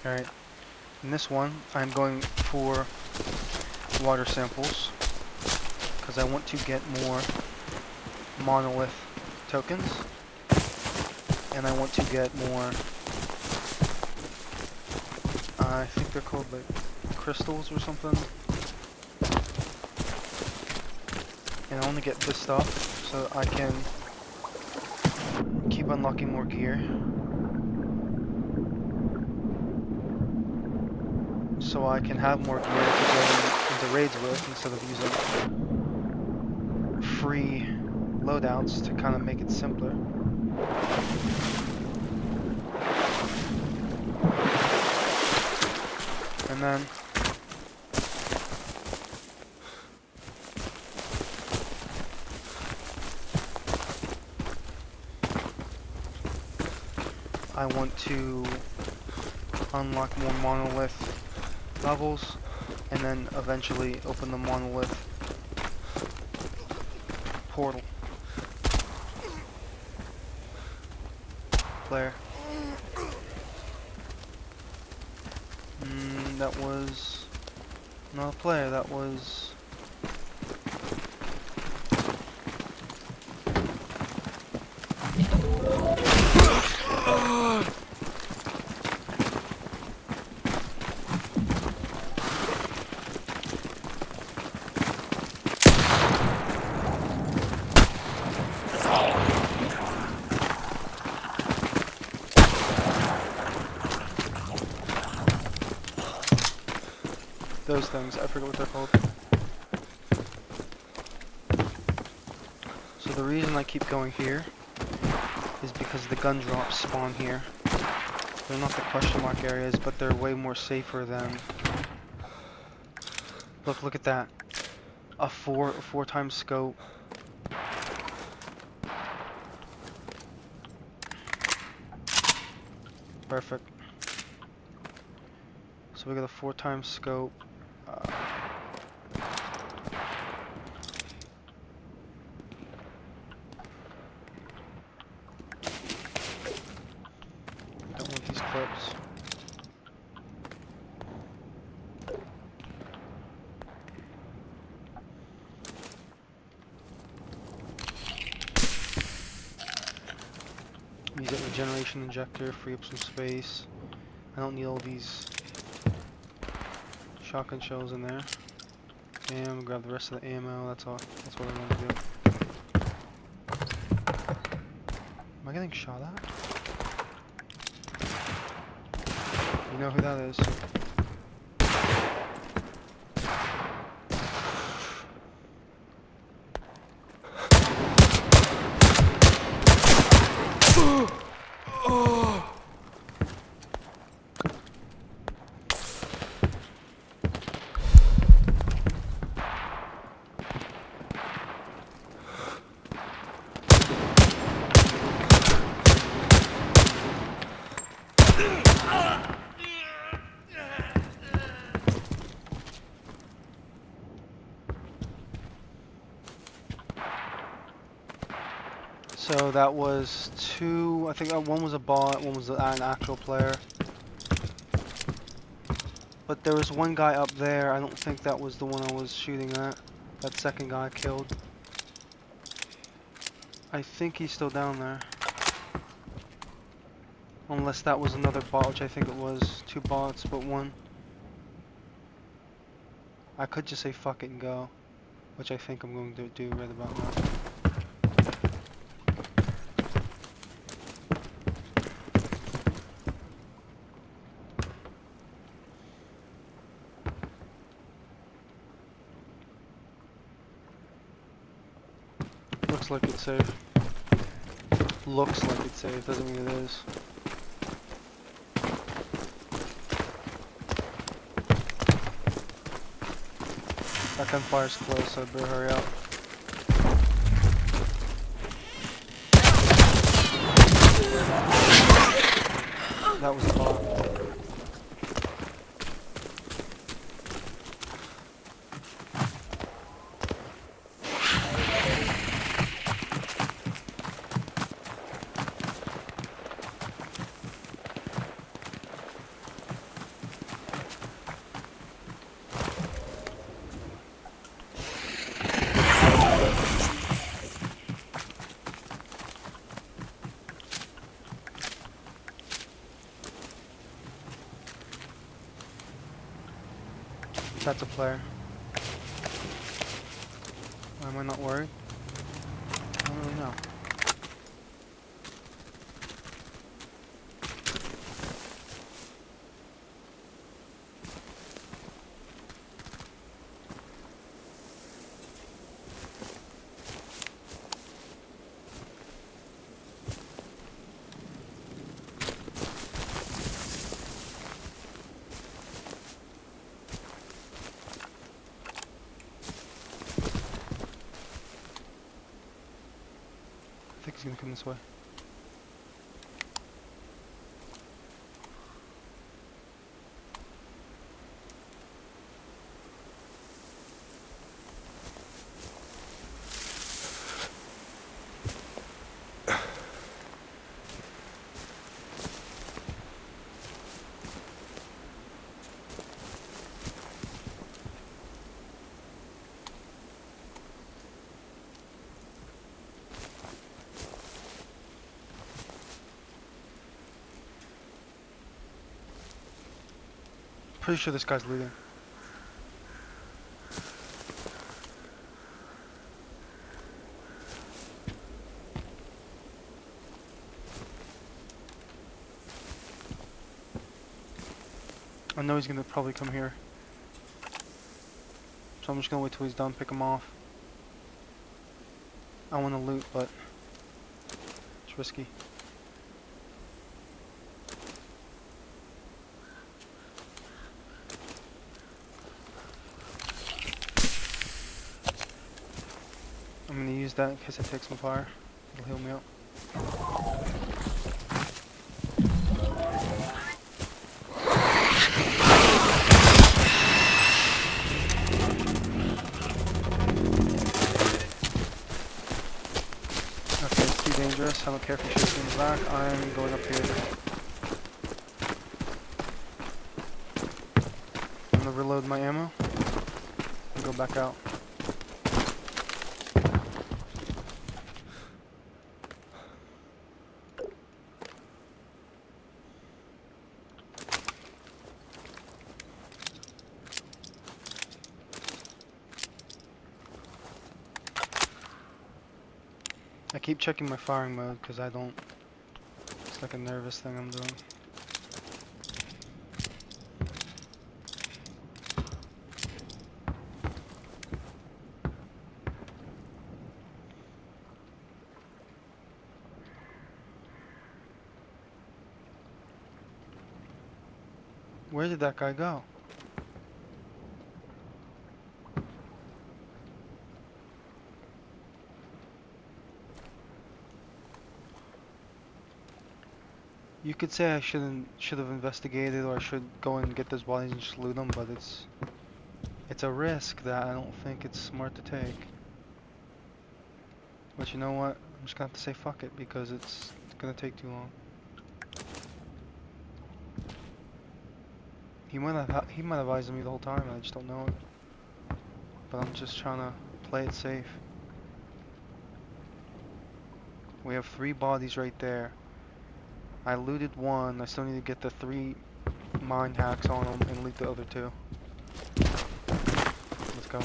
Alright, in this one, I'm going for water samples, because I want to get more Monolith tokens, and I want to get more, I think they're called like crystals or something, and I want to get this stuff so I can keep unlocking more gear, so I can have more gear to go into raids with instead of using free loadouts to kind of make it simpler. And then I want to unlock more Monolith levels, and then eventually open the Monolith portal. Player. That was not a player, that was... those things, I forget what they're called. So the reason I keep going here is because the gun drops spawn here. They're not the question mark areas, but they're way more safer than... Look at that. A four times scope. Perfect. So we got a 4 times scope. Don't want these clips. Use that regeneration injector, free up some space. I don't need all these shotgun shells in there. And I'm gonna grab the rest of the ammo, that's all. That's what I want to do. Am I getting shot at? You know who that is. So that was 2, I think one was a bot, one was an actual player. But there was one guy up there, I don't think that was the one I was shooting at. That second guy I killed. I think he's still down there. Unless that was another bot, which I think it was. 2 bots, but 1. I could just say fuck it and go. Which I think I'm going to do right about now. Looks like it's safe. Looks like it's safe, doesn't mean it is. That gunfire's close, so I better hurry up. That was a bot. that's a player. Why am I not worried? I don't really know. I think he's gonna come this way. Pretty sure this guy's looting. I know he's gonna probably come here. So I'm just gonna wait till he's done, pick him off. I wanna loot, but it's risky. I'm gonna use that in case I take some fire. It'll heal me up. Okay, it's too dangerous. I don't care if he shoots me in the back. I'm going up here. I'm gonna reload my ammo and go back out. I keep checking my firing mode because I don't. It's like a nervous thing I'm doing. Where did that guy go? You could say I should have investigated, or I should go and get those bodies and just loot them, but it's a risk that I don't think it's smart to take. But you know what? I'm just gonna have to say fuck it because it's gonna take too long. He might have eyes on me the whole time, and I just don't know it. But I'm just trying to play it safe. We have 3 bodies right there. I looted 1. I still need to get the 3 mine hacks on them and loot the other 2. Let's go.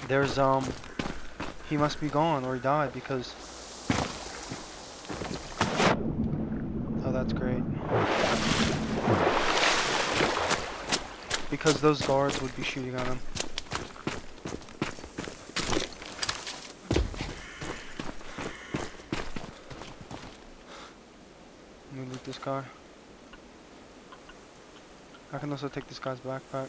There's he must be gone or he died because oh, that's great. Because those guards would be shooting on him. Let me loot this guy. I can also take this guy's backpack.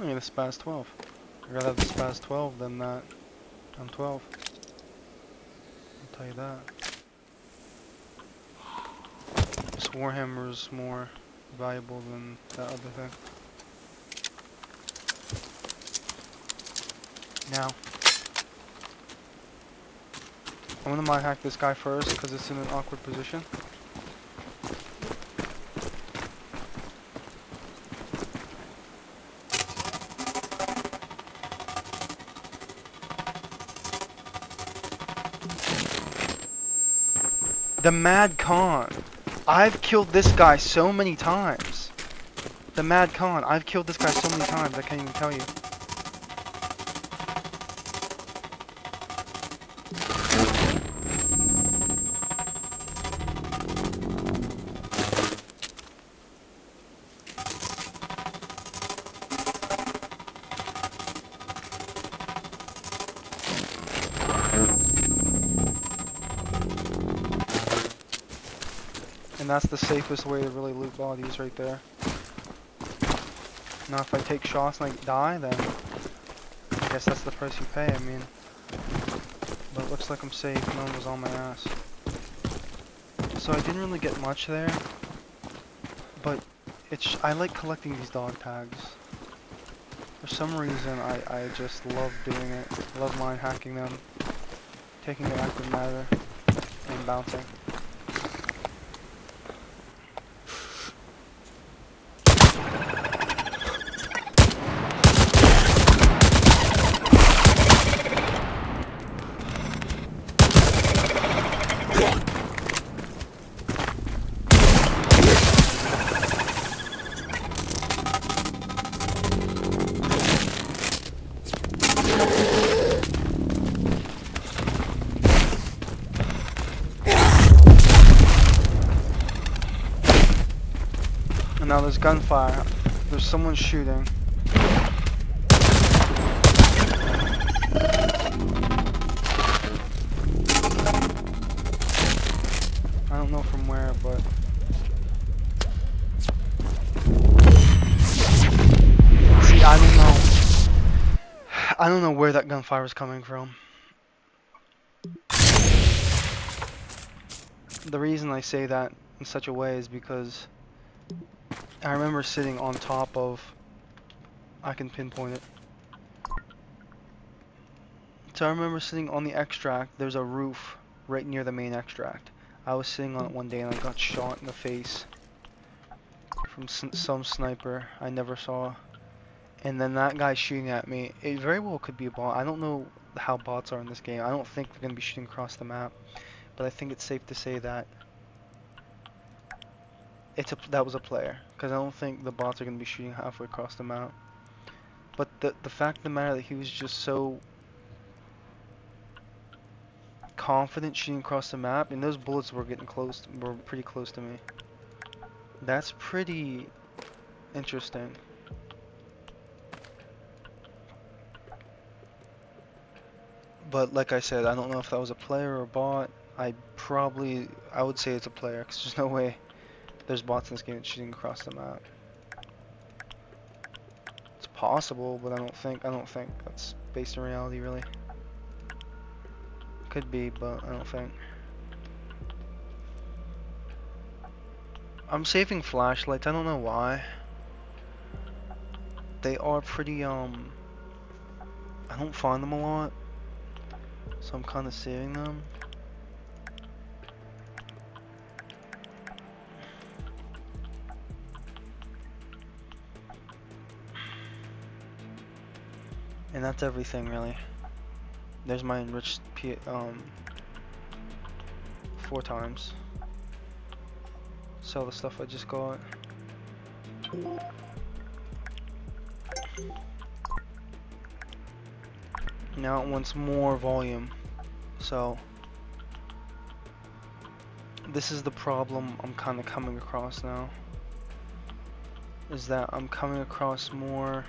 I need a Spaz 12. I'd rather have the Spaz 12 than that M12. I'll tell you that. This Warhammer's more valuable than that other thing. Now, I'm gonna mind hack this guy first because it's in an awkward position. The Mad Khan. I've killed this guy so many times. The Mad Khan. I've killed this guy so many times I can't even tell you. And that's the safest way to really loot bodies right there. Now if I take shots and I die, then I guess that's the price you pay, I mean. But it looks like I'm safe, no one was on my ass. So I didn't really get much there, but I like collecting these dog tags. For some reason, I just love doing it. I love mind hacking them, taking their active matter, and bouncing. And now there's gunfire. There's someone shooting. I don't know from where, but see, I don't know. I don't know where that gunfire is coming from. The reason I say that in such a way is because I remember sitting on top of, I can pinpoint it. So I remember sitting on the extract. There's a roof right near the main extract. I was sitting on it one day and I got shot in the face from some sniper I never saw. And then that guy shooting at me, it very well could be a bot. I don't know how bots are in this game. I don't think they're going to be shooting across the map. But I think it's safe to say that that was a player, because I don't think the bots are going to be shooting halfway across the map. But the fact of the matter that he was just so confident shooting across the map, and those bullets were pretty close to me. That's pretty interesting. But like I said, I don't know if that was a player or a bot. I would say it's a player, because there's no way there's bots in this game shooting across the map. It's possible, but I don't think that's based in reality, really. Could be, but I don't think. I'm saving flashlights. I don't know why. They are pretty I don't find them a lot, so I'm kind of saving them. And that's everything, really. There's my enriched 4 times. Sell the stuff I just got. Now it wants more volume. So this is the problem I'm kind of coming across now. Is that I'm coming across more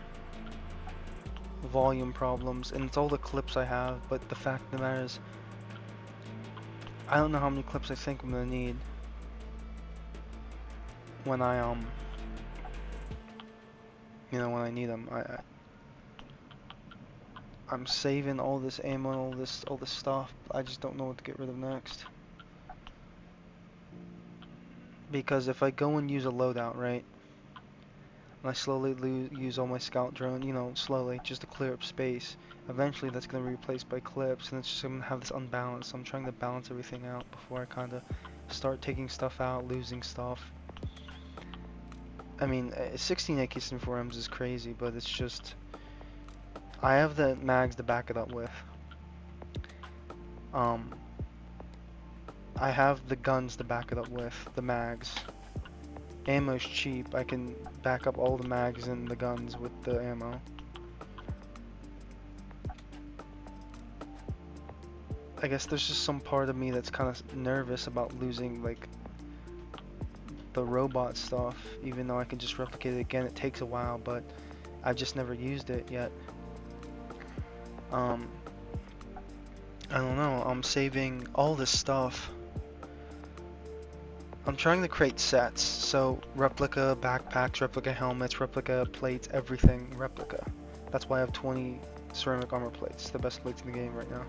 volume problems, and it's all the clips I have, but the fact of the matter is I don't know how many clips I think I'm gonna need when I when I need them. I'm saving all this ammo and all this stuff. I just don't know what to get rid of next. Because if I go and use a loadout, right, and I slowly use all my scout drone, you know, slowly, just to clear up space, eventually that's going to be replaced by clips, and it's just going to have this unbalance. So I'm trying to balance everything out before I kind of start taking stuff out, losing stuff. I mean, 16 AK-74Ms is crazy, but it's just, I have the mags to back it up with. I have the guns to back it up with, the mags. Ammo's cheap. I can back up all the mags and the guns with the ammo. I guess there's just some part of me that's kind of nervous about losing, like, the robot stuff, even though I can just replicate it again. It takes a while, but I've just never used it yet. I don't know. I'm saving all this stuff. I'm trying to create sets, so replica backpacks, replica helmets, replica plates, everything replica. That's why I have 20 ceramic armor plates, the best plates in the game right now.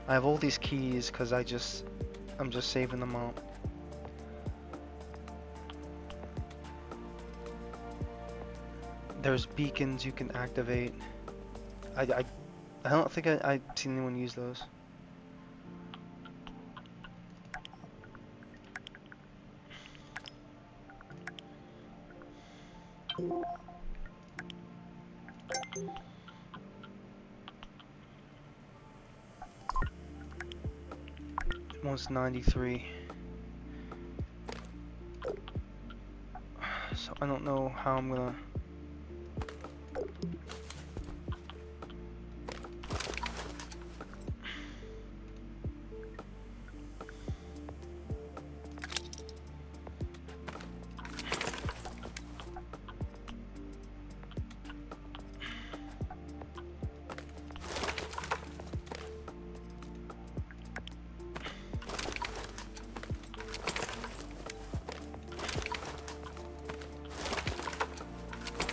I have all these keys because I'm just saving them up. There's beacons you can activate. I don't think I've seen anyone use those. One's 93. So I don't know how I'm gonna.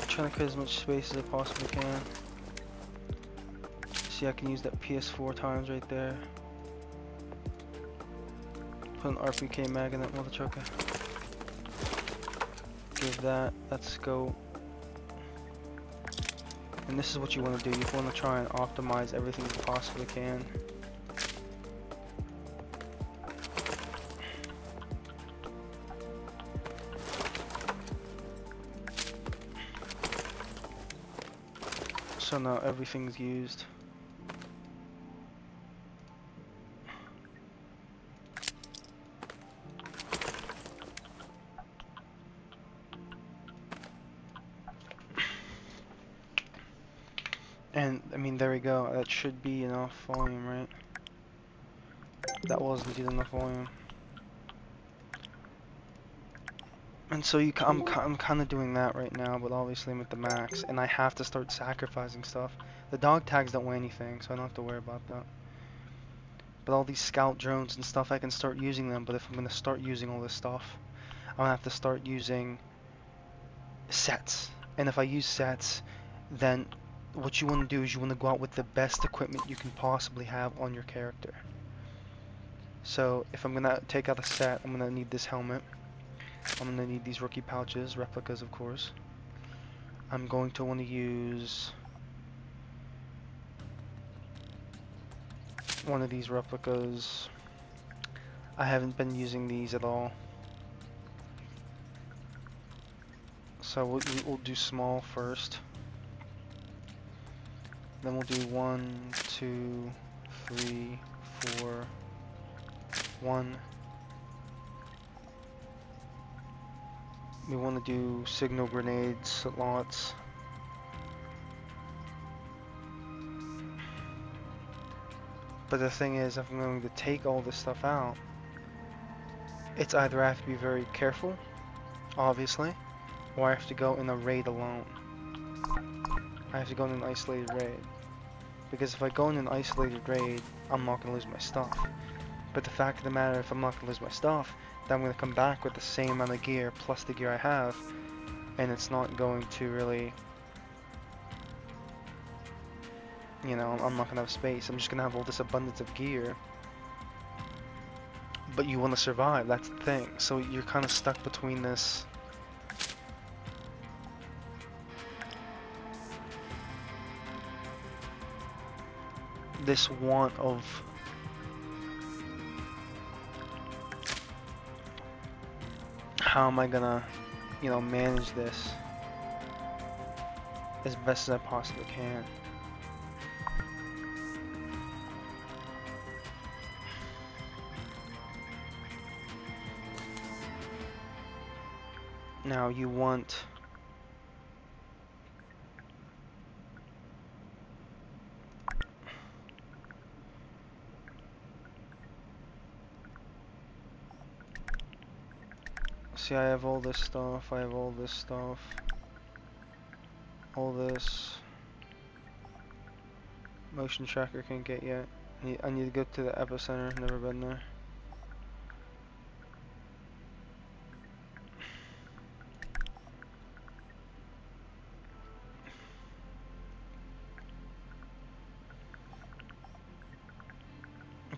Trying to cut as much space as I possibly can. See, I can use that PS4 times right there. Put an RPK mag in that mother trucker. Give that. Let's go. And this is what you want to do. You want to try and optimize everything you possibly can. So now everything's used. And I mean, there we go. That should be enough volume, right? That wasn't enough volume. And so I'm kind of doing that right now, but obviously I'm at the max, and I have to start sacrificing stuff. The dog tags don't weigh anything, so I don't have to worry about that. But all these scout drones and stuff, I can start using them, but if I'm going to start using all this stuff, I'm going to have to start using sets. And if I use sets, then what you want to do is you want to go out with the best equipment you can possibly have on your character. So if I'm going to take out a set, I'm going to need this helmet. I'm going to need these rookie pouches, replicas of course. I'm going to want to use one of these replicas. I haven't been using these at all. So we'll do small first. Then we'll do 1, 2, 3, 4, 1. We want to do signal grenades, lots. But the thing is, if I'm going to take all this stuff out, it's either I have to be very careful, obviously, or I have to go in a raid alone. I have to go in an isolated raid. Because if I go in an isolated raid, I'm not going to lose my stuff. But the fact of the matter, if I'm not going to lose my stuff, then I'm going to come back with the same amount of gear plus the gear I have, and it's not going to really You know, I'm not gonna have space. I'm just gonna have all this abundance of gear. But you want to survive, that's the thing. So you're kind of stuck between this want of how am I gonna, you know, manage this as best as I possibly can. Now you want see, I have all this stuff, I have all this stuff, all this. Motion tracker can't get yet. I need to go to the epicenter, never been there.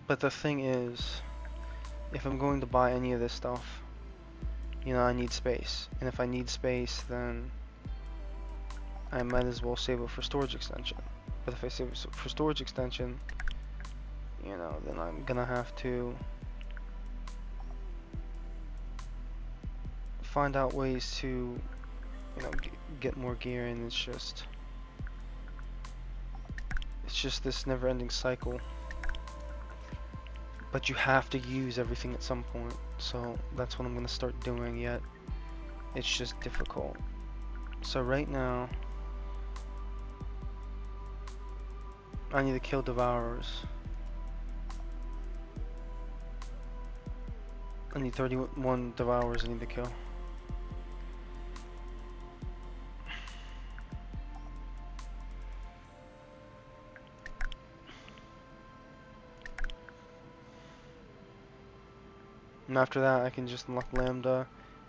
But the thing is, if I'm going to buy any of this stuff, you know, I need space. And if I need space, then I might as well save it for storage extension. But if I save it for storage extension, you know, then I'm gonna have to find out ways to, you know, get more gear, and it's just this never-ending cycle. But you have to use everything at some point, so that's what I'm gonna start doing. Yet it's just difficult. So right now I need to kill devourers. I need 31 devourers I need to kill. And after that I can just unlock Lambda,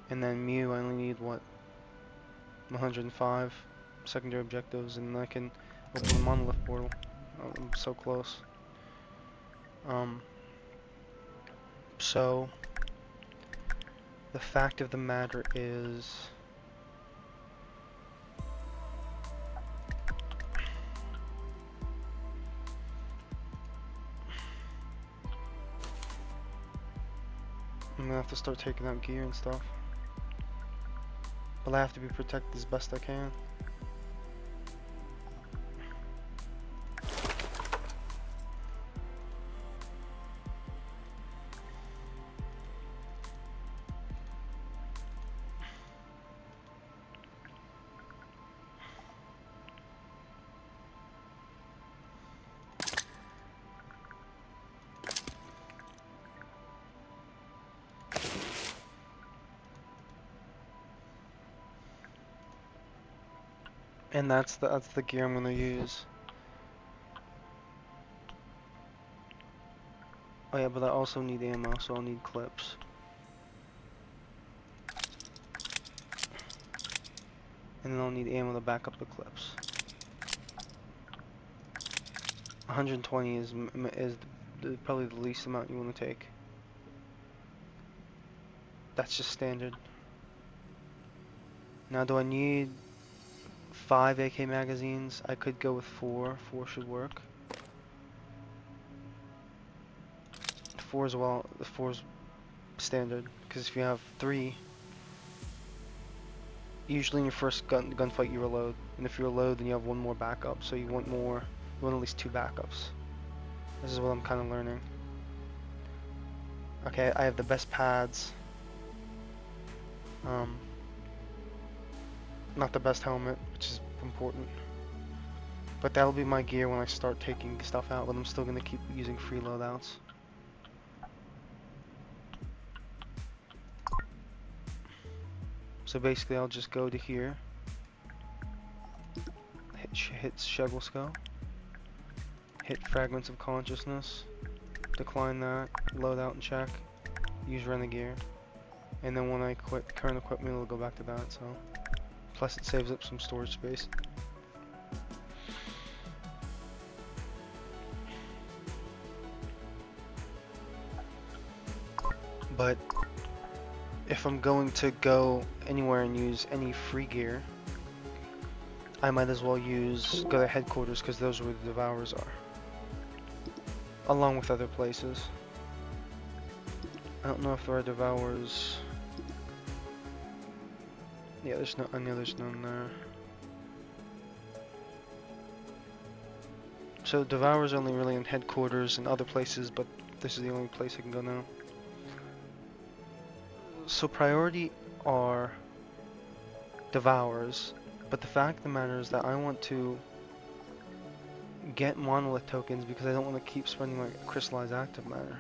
and then Mu I only need what, 105 secondary objectives, and I can open the Monolith portal. I'm so close. So the fact of the matter is, I'm gonna have to start taking out gear and stuff. But I have to be protected as best I can. And that's the gear I'm gonna use. Oh yeah, but I also need ammo, so I'll need clips. And then I'll need ammo to back up the clips. 120 is probably the least amount you want to take. That's just standard. Now, do I need 5 AK magazines? I could go with 4. 4 should work. 4 as well. The 4 is standard, because if you have 3, usually in your first gunfight you reload, and if you reload, then you have 1 more backup. So you want more. You want at least 2 backups. This is what I'm kind of learning. Okay, I have the best pads. Not the best helmet, which is important. But that'll be my gear when I start taking stuff out, but I'm still gonna keep using free loadouts. So basically I'll just go to here, hit Shuggle Skull, hit Fragments of Consciousness, decline that, load out and check, use Renegade, and then when I quit current equipment it'll go back to that, so. Plus it saves up some storage space. But if I'm going to go anywhere and use any free gear, I might as well go to headquarters because those are where the Devourers are. Along with other places. I don't know if there are Devourers. Yeah, I know there's none there. So Devourers are only really in headquarters and other places, but this is the only place I can go now. So priority are Devourers, but the fact of the matter is that I want to get Monolith tokens because I don't want to keep spending my crystallized active matter.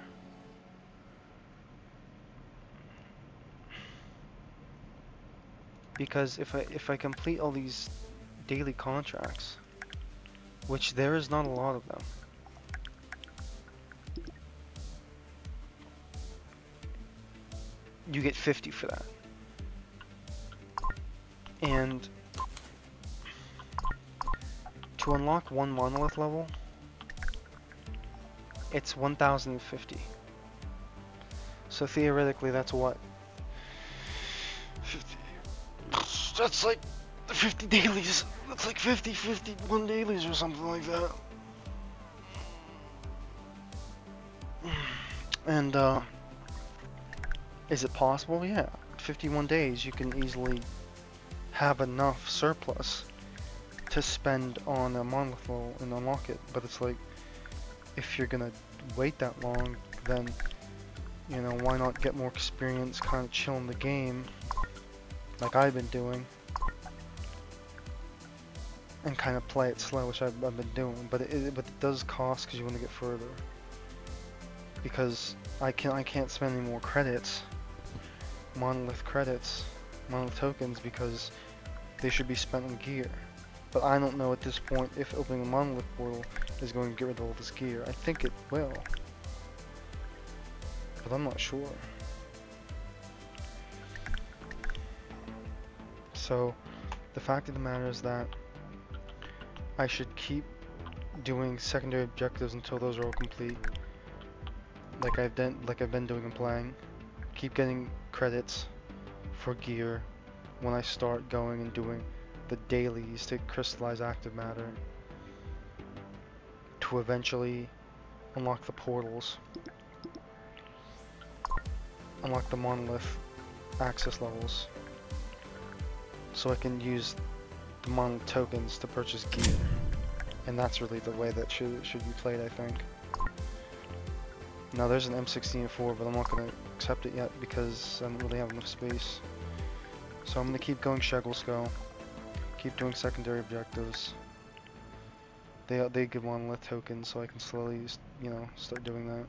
Because if I complete all these daily contracts, which there is not a lot of them, you get 50 for that. And to unlock one Monolith level, it's 1,050. So theoretically, that's what? 50. That's like 50 dailies. That's like 51 dailies or something like that. And, is it possible? Yeah. 51 days, you can easily have enough surplus to spend on a Monolith level and unlock it. But it's like, if you're gonna wait that long, then, you know, why not get more experience, kind of chill in the game, like I've been doing, and kind of play it slow, which I've been doing. But it does cost because you want to get further. Because I can't spend any more credits, Monolith credits, Monolith tokens, because they should be spent on gear. But I don't know at this point if opening a Monolith portal is going to get rid of all this gear. I think it will, but I'm not sure. So the fact of the matter is that I should keep doing secondary objectives until those are all complete, like I've been doing and playing. Keep getting credits for gear when I start going and doing the dailies to crystallize active matter, to eventually unlock the portals, unlock the Monolith access levels, so I can use the Monolith tokens to purchase gear. And that's really the way that should be played, I think. Now there's an M16-4, but I'm not going to accept it yet because I don't really have enough space. So I'm going to keep going Shegelsco, keep doing secondary objectives. They give Monolith tokens, so I can slowly, you know, start doing that.